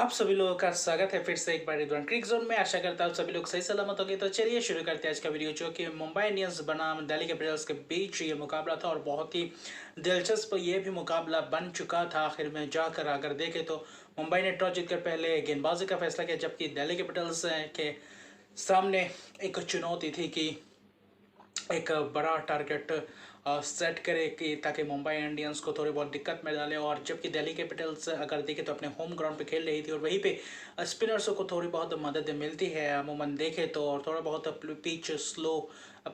आप सभी लोगों का स्वागत है फिर से एक बार रिदवान क्रिक जोन में। आशा करता हूँ सभी लोग सही सलामत होंगे। तो चलिए शुरू करते हैं आज का वीडियो, जो कि मुंबई इंडियंस बनाम दिल्ली कैपिटल्स के बीच ये मुकाबला था और बहुत ही दिलचस्प ये भी मुकाबला बन चुका था। आखिर में जाकर अगर देखें तो मुंबई ने टॉस जीतकर पहले गेंदबाजी का फैसला किया, जबकि दिल्ली कैपिटल्स के सामने एक चुनौती थी कि एक बड़ा टारगेट सेट करे कि ताकि मुंबई इंडियंस को थोड़ी बहुत दिक्कत में डाले। और जबकि दिल्ली कैपिटल्स अगर देखें तो अपने होम ग्राउंड पे खेल रही थी और वहीं पे स्पिनर्सों को थोड़ी बहुत मदद मिलती है अमूमन देखें तो, और थोड़ा बहुत पिच स्लो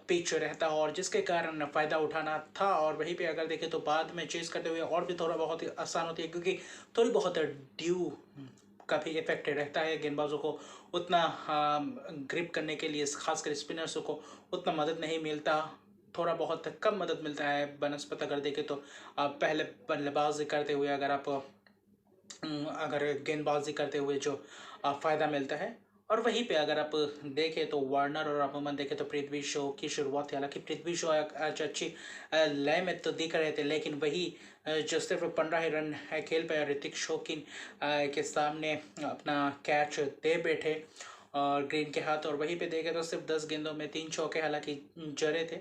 पिच रहता है और जिसके कारण फ़ायदा उठाना था। और वहीं पे अगर देखें तो बाद में चेस करते हुए और भी थोड़ा बहुत ही आसान होती है, क्योंकि थोड़ी बहुत ड्यू काफ़ी इफेक्ट रहता है। गेंदबाजों को उतना ग्रिप करने के लिए, खासकर स्पिनर्सों को उतना मदद नहीं मिलता, थोड़ा बहुत कम मदद मिलता है बनस्पत अगर देखें तो। पहले बल्लेबाजी करते हुए अगर गेंदबाजी करते हुए जो फ़ायदा मिलता है। और वहीं पे अगर आप देखें तो वार्नर और अमूमन देखें तो पृथ्वी शॉ की शुरुआत थी। हालांकि पृथ्वी शॉ आज अच्छी लय में तो दिख रहे थे, लेकिन वही जो सिर्फ 15 ही रन है खेल पाए ऋतिक शौकीन के सामने अपना कैच दे बैठे और ग्रीन के हाथ। और वहीं पे देखें तो सिर्फ 10 गेंदों में 3 चौके हालांकि जड़े थे,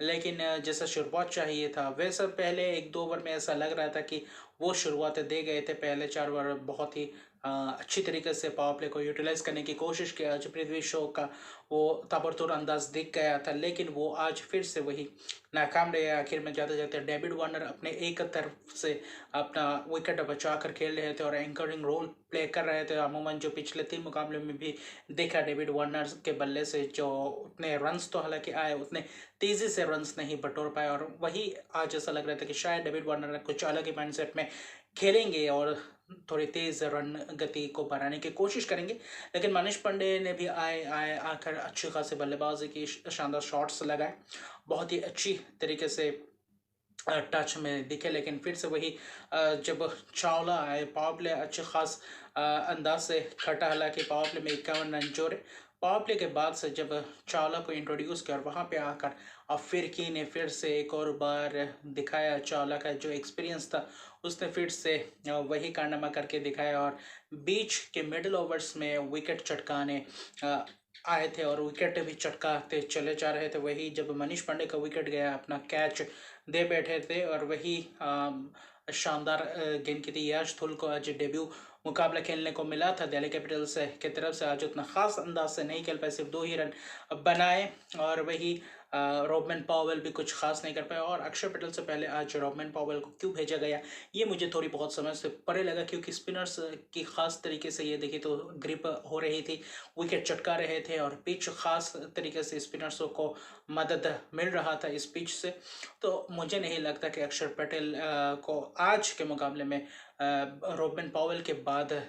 लेकिन जैसा शुरुआत चाहिए था वैसा पहले 1-2 ओवर में ऐसा लग रहा था कि वो शुरुआत दे गए थे। पहले 4 ओवर बहुत ही अच्छी तरीके से पावर प्ले को यूटिलाइज करने की कोशिश किया। आज पृथ्वी शॉ का वो ताबड़तोड़ अंदाज दिख गया था, लेकिन वो आज फिर से वही नाकाम रहे। आखिर में जाते जाते डेविड वार्नर अपने एक तरफ से अपना विकेट बचा कर खेल रहे थे और एंकरिंग रोल प्ले कर रहे थे। अमूमन जो पिछले 3 मुकाबले में भी देखा डेविड वार्नर के बल्ले से जो उतने रन्स तो हालांकि आए, उतने तेज़ी से रन्स नहीं बटोर पाए। और वही आज ऐसा लग रहा था कि शायद डेविड वार्नर कुछ अलग ही माइंडसेट में खेलेंगे और थोड़ी तेज़ रन गति को बढ़ाने की कोशिश करेंगे। लेकिन मनीष पांडे ने भी आए आए आकर अच्छी खासी बल्लेबाजी की, शानदार शॉट्स लगाए, बहुत ही अच्छी तरीके से टच में दिखे। लेकिन फिर से वही जब चावला आए पावर प्ले अच्छे खास अंदाज से खटा। हालांकि पावर प्ले में 51 रन जोड़े। पावर प्ले के बाद से जब चावला को इंट्रोड्यूस किया और वहाँ पे आकर फिरकी ने फिर से एक और बार दिखाया चावला का जो एक्सपीरियंस था, उसने फिर से वही कारनामा करके दिखाया और बीच के मिडिल ओवर्स में विकेट चटकाने आए थे और विकेट भी चटकाते चले जा रहे थे। वही जब मनीष पांडे का विकेट गया, अपना कैच दे बैठे थे और वही शानदार गेंद की थी। यश थुल को आज डेब्यू मुकाबला खेलने को मिला था दिल्ली कैपिटल्स की तरफ से। आज उतना खास अंदाज से नहीं खेल पाए, सिर्फ 2 ही रन बनाए। और वही रॉबमैन पॉवेल भी कुछ खास नहीं कर पाए। और अक्षर पटेल से पहले आज रॉबमैन पॉवेल को क्यों भेजा गया, ये मुझे थोड़ी बहुत समझ से परे लगा, क्योंकि स्पिनर्स की खास तरीके से ये देखिए तो ग्रिप हो रही थी, विकेट चटका रहे थे और पिच खास तरीके से स्पिनर्सों को मदद मिल रहा था इस पिच से। तो मुझे नहीं लगता कि अक्षर पटेल को आज के मुकाबले में रॉबमैन पॉवेल के बाद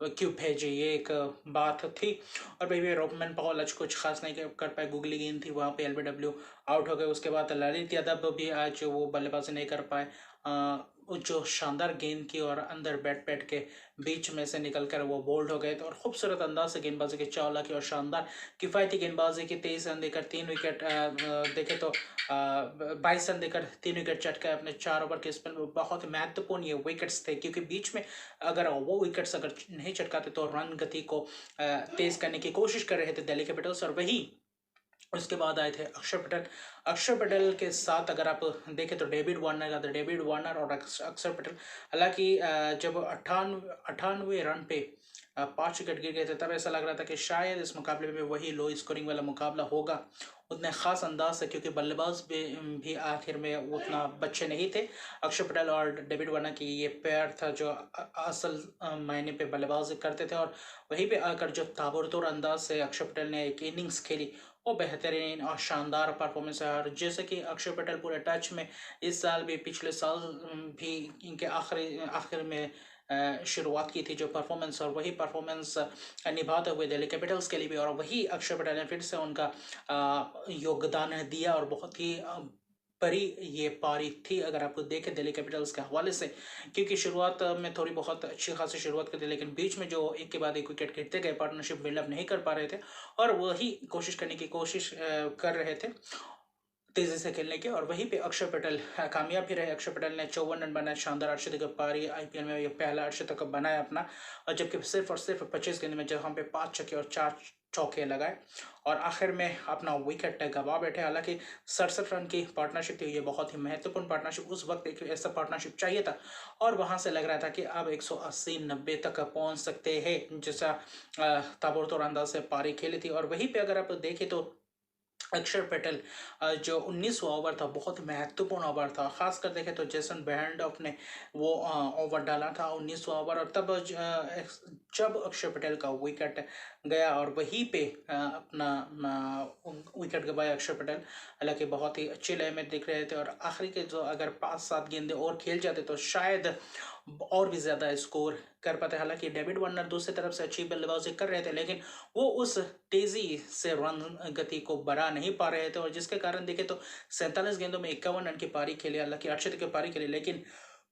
क्यों भेजे, ये एक बात थी। और भाई रॉबमैन पॉवेल आज कुछ खास नहीं कर पाए, गुगली गेंद थी वहाँ पे एलबीडब्ल्यू आउट हो गए। उसके बाद ललित यादव भी आज वो बल्लेबाजी नहीं कर पाए। जो शानदार गेंद की और अंदर बैट के बीच में से निकलकर वो बोल्ड हो गए थे और खूबसूरत अंदाज से गेंदबाजी की चावला की और शानदार किफ़ायती गेंदबाजी की। 23 रन देकर 3 विकेट देखे तो 22 रन देकर 3 विकेट चटकाए अपने 4 ओवर के स्पेल में। बहुत महत्वपूर्ण ये विकेट्स थे, क्योंकि बीच में अगर वो विकेट्स अगर नहीं चटकाते तो रन गति को तेज करने की कोशिश कर रहे थे दिल्ली कैपिटल्स। और वही उसके बाद आए थे अक्षर पटेल। अक्षर पटेल के साथ अगर आप देखें तो डेविड वार्नर का था, डेविड वार्नर और अक्षर पटेल। हालांकि जब 98 रन पे 5 विकेट गिर गए थे, तब ऐसा लग रहा था कि शायद इस मुकाबले में वही लो स्कोरिंग वाला मुकाबला होगा। उतने खास अंदाज से, क्योंकि बल्लेबाज भी आखिर में उतना बच्चे नहीं थे। अक्षर पटेल और डेविड वार्नर की ये पेयर था जो असल मायने पे बल्लेबाजी करते थे। और वहीं पे आकर जो ताबड़तोड़ अंदाज से अक्षर पटेल ने एक इनिंग्स खेली, वो बेहतरीन और शानदार परफॉर्मेंस है। और जैसे कि अक्षर पटेल पूरे टच में इस साल भी, पिछले साल भी इनके आखिर में शुरुआत की थी जो परफॉर्मेंस, और वही परफॉर्मेंस निभाते हुए दिल्ली कैपिटल्स के लिए भी। और वही अक्षर पटेल ने फिर से उनका योगदान दिया और बहुत ही बड़ी ये पारी थी अगर आप देखें दिल्ली कैपिटल्स के हवाले से। क्योंकि शुरुआत में थोड़ी बहुत अच्छी खासी शुरुआत की थी, लेकिन बीच में जो एक के बाद एक विकेट गिरते गए, पार्टनरशिप बिल्डअप नहीं कर पा रहे थे और वही कोशिश करने की कोशिश कर रहे थे। तेजी से खेलने के। और वहीं पे अक्षर पटेल कामयाब भी रहे। अक्षर पटेल ने 54 रन बनाए, शानदार अर्धशतक पारी, आईपीएल में ये पहला अर्धशतक बनाया अपना। और जबकि सिर्फ और सिर्फ 25 गेंद में जहां पे 5 छक्के और 4 चौके लगाए और आखिर में अपना विकेट गंवा बैठे। हालांकि 67 रन की पार्टनरशिप थी, ये बहुत ही महत्वपूर्ण पार्टनरशिप, उस वक्त एक ऐसा पार्टनरशिप चाहिए था। और वहां से लग रहा था कि अब 180-90 तक पहुंच सकते हैं, जैसा ताबड़तोड़ अंदाज से पारी खेली थी। और वहीं पे अगर आप देखें तो अक्षर पटेल जो 19वां ओवर था, बहुत महत्वपूर्ण ओवर था। खासकर देखें तो जेसन बेयरडॉफ ने वो ओवर डाला था 19वां ओवर। और तब जब अक्षर पटेल का विकेट गया और वहीं पे अपना विकेट गवाया अक्षर पटेल। हालांकि बहुत ही अच्छे लय में दिख रहे थे और आखिरी के जो अगर 5-7 गेंदे और खेल जाते तो शायद और भी ज़्यादा स्कोर कर पाते। हालांकि डेविड वार्नर दूसरी तरफ से अच्छी बल्लेबाजी कर रहे थे, लेकिन वो उस तेजी से रन गति को बढ़ा नहीं पा रहे थे। और जिसके कारण देखें तो 47 गेंदों में 51 रन की पारी खेली, हालांकि अर्धशतक की पारी खेली, लेकिन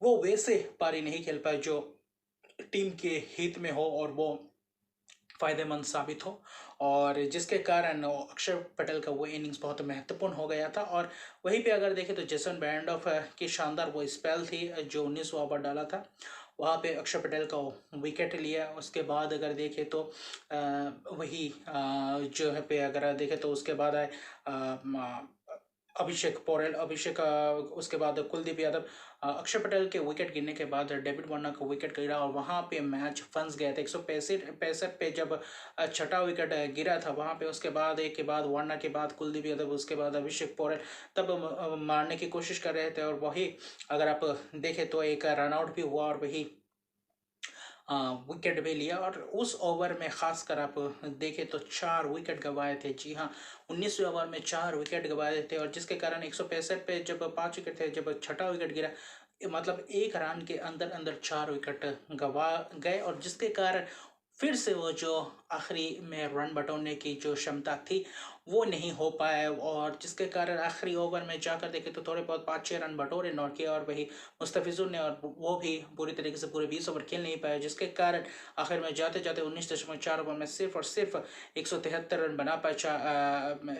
वो वैसे पारी नहीं खेल पाए जो टीम के हित में हो और वो फायदेमंद साबित हो। और जिसके कारण अक्षर पटेल का वो इनिंग्स बहुत महत्वपूर्ण हो गया था। और वहीं पे अगर देखें तो जेसन बेयरडॉफ की शानदार वो स्पेल थी जो 19वां ओवर डाला था, वहाँ पे अक्षर पटेल का विकेट लिया। उसके बाद अगर देखें तो वही जो है पे अगर देखें तो उसके बाद आए अभिषेक पोरेल, उसके बाद कुलदीप यादव। अक्षर पटेल के विकेट गिरने के बाद डेविड वार्नर का विकेट गिरा और वहाँ पे मैच फंस गया था। 165 पे जब छठा विकेट गिरा था वहाँ पे, उसके बाद एक के बाद वार्नर के बाद कुलदीप यादव, उसके बाद अभिषेक पोरेल तब मारने की कोशिश कर रहे थे। और वही अगर आप देखें तो एक रन आउट भी हुआ और वही विकेट भी लिया। और उस ओवर में खासकर आप देखें तो 4 विकेट गंवाए थे। जी हाँ, 19वें ओवर में 4 विकेट गंवाए थे और जिसके कारण 165 पे जब 5 विकेट थे, जब छठा विकेट गिरा, मतलब एक रन के अंदर अंदर 4 विकेट गंवा गए। और जिसके कारण फिर से वो जो आखिरी में रन बटोरने की जो क्षमता थी वो नहीं हो पाया। और जिसके कारण आखिरी ओवर में जाकर देखे तो थोड़े बहुत 5-6 रन बटोरे नॉट किया और वही मुस्तफिजुर ने, और वो भी पूरी तरीके से पूरे 20 ओवर खेल नहीं पाए। जिसके कारण आखिर में जाते जाते 19.4 ओवर में सिर्फ और सिर्फ 173 रन बना पाए,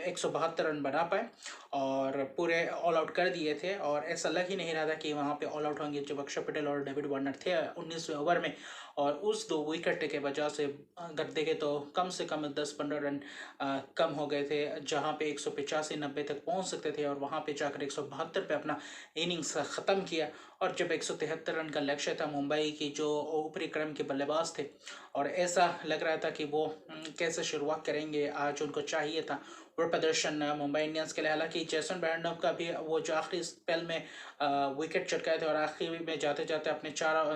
172 रन बना पाए और पूरे ऑल आउट कर दिए थे। और ऐसा लग ही नहीं रहा था कि वहाँ पे ऑल आउट होंगे जब अक्षर पटेल और डेविड वार्नर थे 19वें ओवर में। और उस 2 विकेट के वजह से अगर देखें तो कम से कम 10-15 रन कम हो गए थे, जहाँ पे 185-90 तक पहुँच सकते थे और वहाँ पे जाकर 172 पे अपना इनिंग्स ख़त्म किया। और जब 173 रन का लक्ष्य था, मुंबई की जो ऊपरी क्रम के बल्लेबाज थे और ऐसा लग रहा था कि वो कैसे शुरुआत करेंगे, आज उनको चाहिए था वो प्रदर्शन मुंबई इंडियंस के लिए। हालांकि जेसन बेयरडॉफ का भी वो जो आखिरी स्पेल में विकेट चटकाए थे और आखिरी में जाते जाते अपने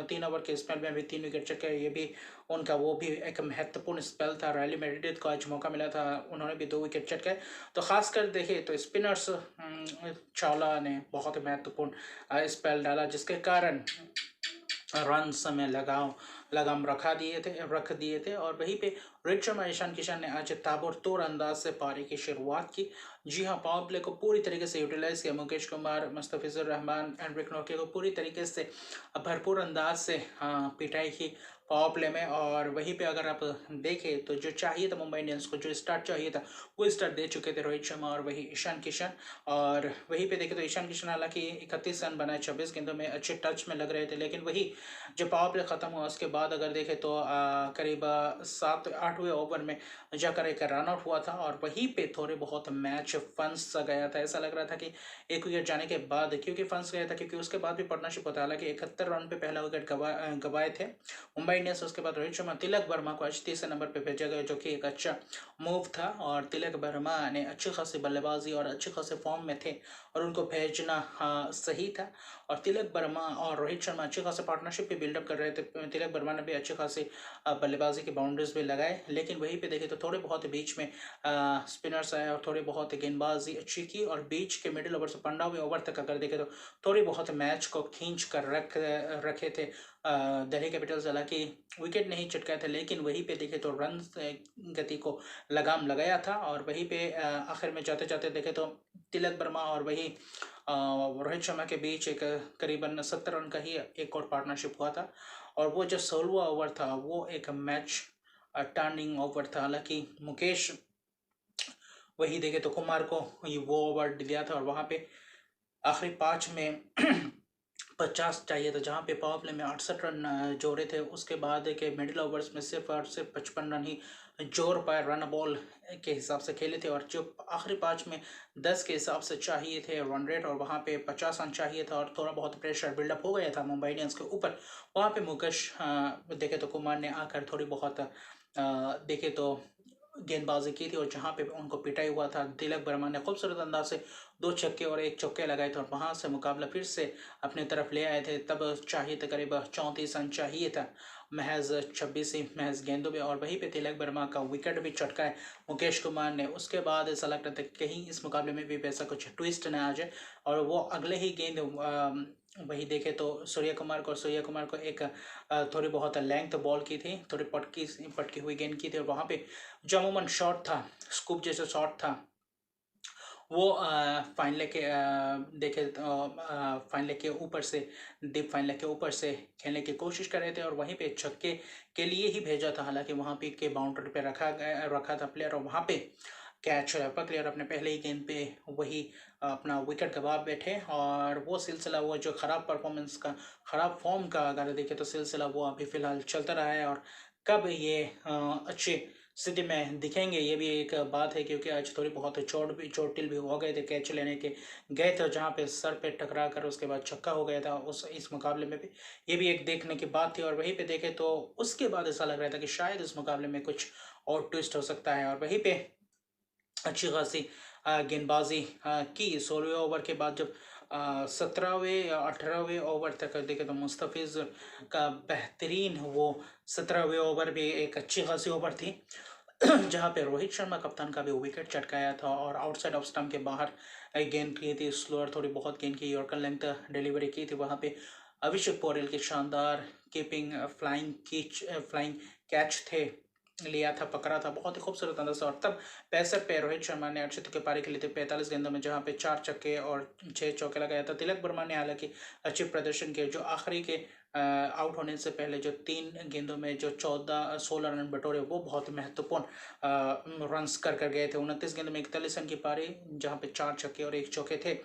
3 ओवर के स्पेल में भी 3 विकेट चटकाए, ये भी उनका वो भी एक महत्वपूर्ण स्पेल था। रैली मेडिडिथ को आज मौका मिला था, उन्होंने भी 2 विकेट चटकाए। तो खासकर देखिए तो स्पिनर्स चावला ने बहुत ही महत्वपूर्ण स्पेल डाला, जिसके कारण रन्स में लगाम रख दिए थे। और वहीं पे रोहित शर्मा, ईशान किशन ने आज ताबड़तोड़ अंदाज से पारी की शुरुआत की। जी हाँ, पावर प्ले को पूरी तरीके से यूटिलाइज किया। मुकेश कुमार, मुस्तफिजुर रहमान, एंड्रिक नोकिया को पूरी तरीके से भरपूर अंदाज से पिटाई की पावर प्ले में। और वहीं पे अगर आप देखें तो जो चाहिए था मुंबई इंडियंस को, जो स्टार्ट चाहिए था वो स्टार्ट दे चुके थे रोहित शर्मा और वही ईशान किशन। और वहीं पे देखें तो ईशान किशन हालांकि 31 रन बनाए 26 गेंदों में, अच्छे टच में लग रहे थे। लेकिन वही जब पावर प्ले खत्म हुआ उसके बाद अगर देखें तो करीब 7-8वें ओवर में जाकर एक रन आउट हुआ था और वहीं पे थोड़े बहुत मैच फंस सा गया था। ऐसा लग रहा था कि एक विकेट जाने के बाद क्योंकि फंस गया था, क्योंकि उसके बाद भी पार्टनरशिप होता है। हालांकि 71 रन पे पहला विकेट गवाए थे मुंबई इंडियंस। उसके बाद रोहित शर्मा, तिलक वर्मा को आज तीसरे नंबर पे भेजा गया, जो कि एक अच्छा मूव था। और तिलक वर्मा ने अच्छी खासी बल्लेबाजी और अच्छे खासे फॉर्म में थे और उनको भेजना सही था। और तिलक वर्मा और रोहित शर्मा अच्छी खासी पार्टनरशिप भी बिल्डअप कर रहे थे। तिलक वर्मा ने भी अच्छी खासी बल्लेबाजी की बाउंड्रीज भी लगाए। लेकिन वहीं पे देखे तो थोड़े बहुत बीच में स्पिनर्स आए और थोड़ी बहुत गेंदबाजी अच्छी की और बीच के मिडिल ओवर से 15वें ओवर तक अगर देखे तो थोड़ी बहुत मैच को खींच कर रखे थे दिल्ली कैपिटल्स। हालांकि विकेट नहीं चटकाए थे, लेकिन वहीं पे देखे तो रन गति को लगाम लगाया था। और वहीं पे आखिर में जाते जाते देखे तो तिलक वर्मा और वही रोहित शर्मा के बीच एक करीबन 70 रन का ही एक और पार्टनरशिप हुआ था। और वो जो 16वां ओवर था वो एक मैच टर्निंग ओवर था। हालांकि वही देखे तो कुमार को वो ओवर दिया था और वहाँ पे आखिरी 5 में 50 चाहिए था, जहाँ पे पावर प्ले में 68 रन जोड़े थे। उसके बाद के मिडिल ओवर्स में सिर्फ और सिर्फ 55 रन ही जोड़ पाए, रन बॉल के हिसाब से खेले थे। और जो आखिरी 5 में 10 के हिसाब से चाहिए थे रन रेट, और वहाँ पे 50 रन चाहिए था, और थोड़ा बहुत प्रेशर बिल्डअप हो गया था मुंबई इंडियंस के ऊपर। वहाँ पे मुकेश देखे तो कुमार ने आकर थोड़ी बहुत देखे तो गेंदबाजी की थी, और जहाँ पे उनको पिटाई हुआ था, तिलक वर्मा ने खूबसूरत अंदाज से 2 छक्के और 1 चौके लगाए थे, और वहाँ से मुकाबला फिर से अपनी तरफ ले आए थे। तब चाहिए था करीब 34 रन चाहिए था महज 26 ही महज गेंदों में, और वहीं पे तिलक वर्मा का विकेट भी चटकाए मुकेश कुमार ने। उसके बाद ऐसा लगता था कहीं इस मुकाबले में भी वैसा कुछ ट्विस्ट न आ जाए, और वो अगले ही गेंद वही देखे तो सूर्य कुमार को एक थोड़ी बहुत लेंथ बॉल की थी, थोड़ी पटकी हुई गेंद की थी, और वहाँ पे जो अमूमन शॉट था, स्कूप जैसा शॉट था, वो फाइन लेग के देखे तो फाइन लेग के ऊपर से, डीप फाइन लेग के ऊपर से खेलने की कोशिश कर रहे थे, और वहीं पे छक्के के लिए ही भेजा था। हालांकि वहाँ पे के बाउंड्री पे रखा था प्लेयर, और वहाँ पे कैच पकड़े, और अपने पहले ही गेंद पे वही अपना विकेट गवा बैठे। और वो सिलसिला, वो जो ख़राब परफॉर्मेंस का, ख़राब फॉर्म का अगर देखें तो सिलसिला वो अभी फ़िलहाल चलता रहा है। और कब ये अच्छे स्थिति में दिखेंगे ये भी एक बात है, क्योंकि आज थोड़ी बहुत चोटिल भी हो गए थे, कैच लेने के गए थे जहाँ पे सर पे टकरा कर उसके बाद छक्का हो गया था उस इस मुकाबले में भी। ये भी एक देखने की बात थी। और वहीं पे देखे तो उसके बाद ऐसा लग रहा था कि शायद इस मुकाबले में कुछ और ट्विस्ट हो सकता है। और वहीं पे अच्छी खासी गेंदबाजी की 16वें ओवर के बाद, जब 17वें या 18वें ओवर तक देखें तो मुस्तफिज का बेहतरीन वो 17वें ओवर भी एक अच्छी खासी ओवर थी जहाँ पे रोहित शर्मा कप्तान का भी विकेट चटकाया था, और आउटसाइड ऑफ स्टंप के बाहर गेंद की थी, स्लोअर थोड़ी बहुत गेंद की, यॉर्कर लेंथ डिलीवरी की थी। वहाँ पे अभिषेक पौरेल की शानदार कीपिंग, फ्लाइंग कैच थे, लिया था, पकड़ा था बहुत ही खूबसूरत अंदाज से। और तब 65 पे रोहित शर्मा ने अर्धशतक के पारी खेले थे 45 गेंदों में, जहाँ पे 4 छक्के और 6 चौके लगाया था। तिलक वर्मा ने हालांकि अच्छी प्रदर्शन किया, जो आखिरी के आउट होने से पहले जो 3 गेंदों में जो 16 रन बटोरे, वो बहुत महत्वपूर्ण रन्स कर गए थे। 29 गेंदों में 41 रन की पारी, जहाँ पे 4 छक्के और 1 चौके थे,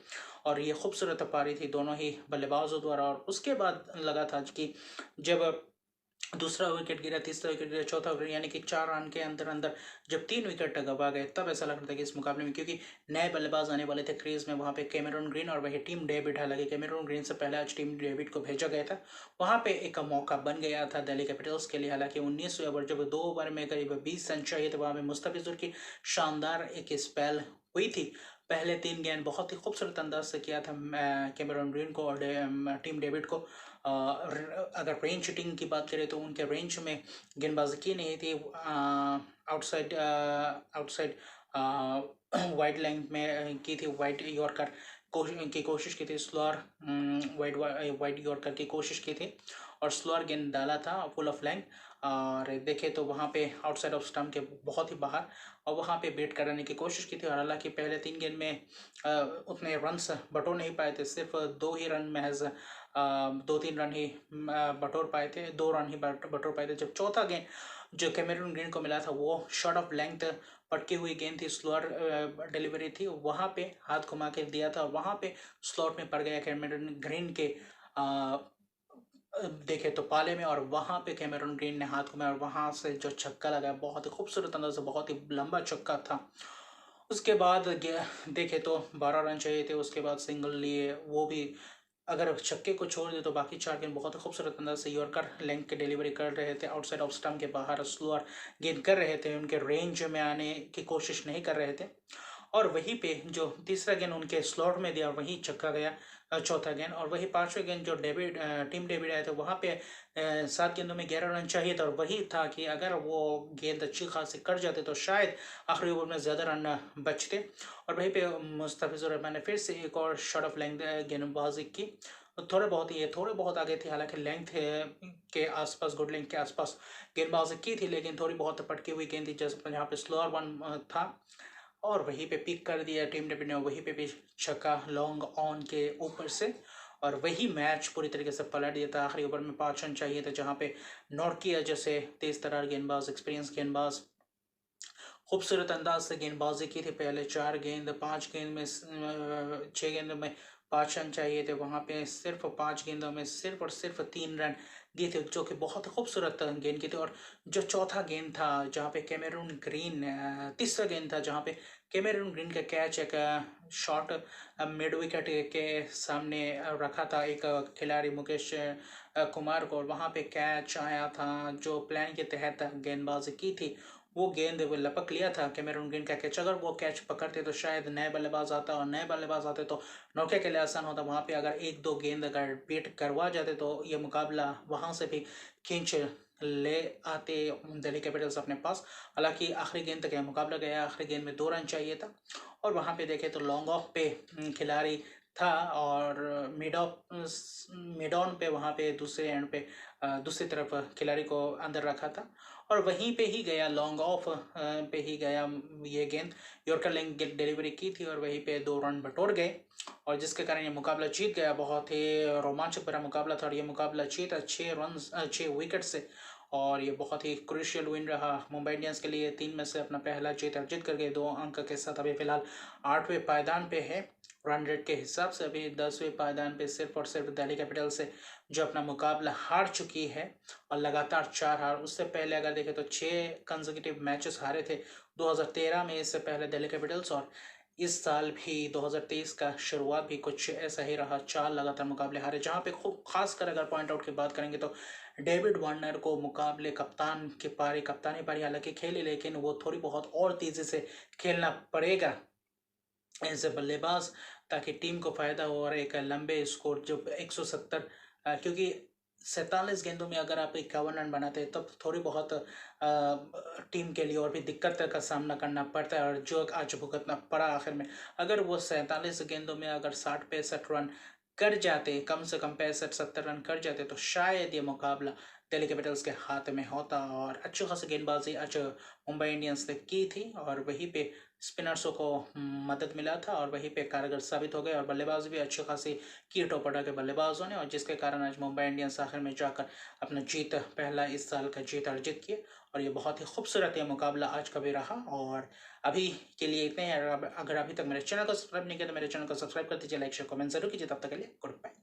और ये खूबसूरत पारी थी दोनों ही बल्लेबाजों द्वारा। और उसके बाद लगा था कि जब दूसरा विकेट गिरा, तीसरा विकेट गिरा, चौथा विकेट, यानी कि 4 रन के अंदर अंदर जब 3 विकेट गवा गए, तब ऐसा लग रहा था कि इस मुकाबले में, क्योंकि नए बल्लेबाज आने वाले थे क्रीज में, वहाँ पे कैमरून ग्रीन और वही टीम डेविड, हालांकि कैमरून ग्रीन से पहले आज टीम डेविड को भेजा गया था, वहाँ पे एक मौका बन गया था दिल्ली कैपिटल्स के लिए। हालांकि 19वें ओवर जब 2 ओवर में करीब 20 रन चाहिए थे, वहाँ पे मुस्तफिजुर की शानदार एक स्पेल हुई थी। पहले 3 गेंद बहुत ही खूबसूरत अंदाज से किया था कैमरून ग्रीन को और टीम डेविड को। अगर रेंज शूटिंग की बात करें तो उनके रेंज में गेंदबाजी की नहीं थी, आउटसाइड आउटसाइड वाइड लेंथ में की थी, वाइड यॉर्कर की कोशिश की थी, स्लोअर वाइड वाइड यॉर्कर की कोशिश की थी, और स्लोअर गेंद डाला था फुल ऑफ लेंथ। और देखे तो वहाँ पे आउटसाइड ऑफ स्टंप के बहुत ही बाहर, और वहाँ पे बेट कराने की कोशिश की थी। और हालांकि पहले 3 गेंद में उतने रन्स बटोर नहीं पाए थे, सिर्फ 2 ही रन महज 2-3 रन ही बटोर पाए थे, 2 रन ही बटोर पाए थे। जब चौथा गेंद जो कैमरून ग्रीन को मिला था, वो शॉट ऑफ लेंथ पटकी हुई गेंद थी, स्लोअर डिलीवरी थी, वहाँ पे हाथ घुमा के दिया था, और वहाँ पे स्लॉट में पड़ गया कैमरून ग्रीन के देखे तो पाले में, और वहाँ पे कैमरून ग्रीन ने हाथ घुमाया, और वहाँ से जो छक्का लगा बहुत ही खूबसूरत अंदाज से, बहुत ही लंबा छक्का था। उसके बाद देखे तो 12 रन चाहिए थे, उसके बाद सिंगल लिए, वो भी अगर छक्के को छोड़ दे तो बाकी 4 गेंद बहुत ही खूबसूरत अंदाज से यॉर्कर लेंथ के डिलीवरी कर रहे थे, आउटसाइड ऑफ स्टंप के बाहर स्लोअर गेंद कर रहे थे, उनके रेंज में आने की कोशिश नहीं कर रहे थे। और वहीं पे जो तीसरा गेंद उनके स्लॉट में दिया, वहीं छक्का गया चौथा गेंद। और वही 5वें गेंद जो टीम डेविड आए थे, वहाँ पे 7 गेंदों में 11 रन चाहिए था, और वही था कि अगर वो गेंद अच्छी खासी कट जाते तो शायद आखिरी ओवर में ज़्यादा रन बचते। और वहीं पे मुस्तफिजुर रहमान ने फिर से एक और शॉट ऑफ लेंथ गेंदबाजी की, थोड़े बहुत आगे थे, हालांकि लेंथ के आसपास, गुड लेंथ के आसपास गेंदबाजी की थी, लेकिन थोड़ी बहुत पटकी हुई गेंद थी, जैसे जहाँ पे स्लोअर वन था, और वहीं पे पिक कर दिया टीम डेविड ने, वहीं पे भी छक्का लॉन्ग ऑन के ऊपर से, और वही मैच पूरी तरीके से पलट दिया था। आखिरी ओवर में 5 रन चाहिए थे, जहाँ पे नॉर्किया जैसे तेज तर्रार गेंदबाज, एक्सपीरियंस गेंदबाज खूबसूरत अंदाज से गेंदबाजी की थी। पहले 4 गेंद 5 गेंद में 6 गेंदों में 5 रन चाहिए थे, वहाँ पे सिर्फ 5 गेंदों में सिर्फ और सिर्फ 3 रन दिए थे, जो कि बहुत ही खूबसूरत गेंद की थी। और जो चौथा गेंद था जहाँ पे कैमरून ग्रीन, तीसरा गेंद था जहाँ पे कैमरून ग्रीन का कैच एक शॉट मिड विकेट के सामने रखा था एक खिलाड़ी मुकेश कुमार को, और वहाँ पे कैच आया था जो प्लान के तहत गेंदबाजी की थी। वो गेंद वो लपक लिया था कैमरून ग्रीन का कैच। अगर वो कैच पकड़ते तो शायद नए बल्लेबाज आता, और नए बल्लेबाज आते तो नौके के लिए आसान होता। वहाँ पे अगर एक दो गेंद अगर बीट करवा जाते तो ये मुकाबला वहाँ से भी खींच ले आते दिल्ली कैपिटल्स अपने पास। हालांकि आखिरी गेंद तक यह मुकाबला गया, आखिरी गेंद में 2 रन चाहिए था। और वहाँ पे देखे तो लॉन्ग ऑफ पे खिलाड़ी था, और मिड ऑन पे वहाँ पे दूसरे एंड पे दूसरी तरफ खिलाड़ी को अंदर रखा था, और वहीं पे ही गया लॉन्ग ऑफ पे ही गया ये गेंद। यॉर्कर लेग डिलीवरी की थी और वहीं पे 2 रन बटोर गए, और जिसके कारण ये मुकाबला जीत गया। बहुत ही रोमांचक भरा मुकाबला था, और ये मुकाबला जीता 6 विकेट से। और ये बहुत ही क्रूशियल विन रहा मुंबई इंडियंस के लिए। 3 में से अपना पहला जीत अर्जित करके 2 अंक के साथ अभी फिलहाल 8वें पायदान पे है। रन रेट के हिसाब से अभी 10वें पायदान पे सिर्फ और सिर्फ दिल्ली कैपिटल से, जो अपना मुकाबला हार चुकी है, और लगातार 4 हार। उससे पहले अगर देखें तो 6 कंसेक्यूटिव मैचेस हारे थे 2013 में, इससे पहले दिल्ली कैपिटल्स। और इस साल भी 2023 का शुरुआत भी कुछ ऐसा ही रहा, 4 लगातार मुकाबले हारे। जहाँ पे खूब खासकर अगर पॉइंट आउट की बात करेंगे तो डेविड वार्नर को मुकाबले कप्तानी पारी हालांकि खेली, लेकिन वो थोड़ी बहुत और तेज़ी से खेलना पड़ेगा एज ए बल्लेबाज, ताकि टीम को फायदा हो। और एक लंबे स्कोर जो 170, क्योंकि 47 गेंदों में अगर आप 51 रन बनाते हैं तब थोड़ी बहुत टीम के लिए और भी दिक्कत का सामना करना पड़ता है, और जो आज भुगतना पड़ा आखिर में। अगर वो 47 गेंदों में अगर 60-65 रन कर जाते, कम से कम 65-70 रन कर जाते, तो शायद ये मुकाबला दिल्ली कैपिटल्स के हाथ में होता। और अच्छी खासी गेंदबाजी आज मुंबई इंडियंस ने की थी, और वहीं पे स्पिनर्सों को मदद मिला था, और वहीं पे कारगर साबित हो गए। और बल्लेबाज भी अच्छी खासी की टोपटा के बल्लेबाजों ने, और जिसके कारण आज मुंबई इंडियंस आखिर में जाकर अपना जीत, पहला इस साल का जीत अर्जित किए। और ये बहुत ही खूबसूरत ये मुकाबला आज का भी रहा। और अभी के लिए इतने हैं। अगर अभी तक मेरे चैनल को सब्सक्राइब नहीं किया तो मेरे चैनल को सब्सक्राइब कर दीजिए, लाइक शेयर कमेंट जरूर कीजिए। तब तक के लिए गुड बाय।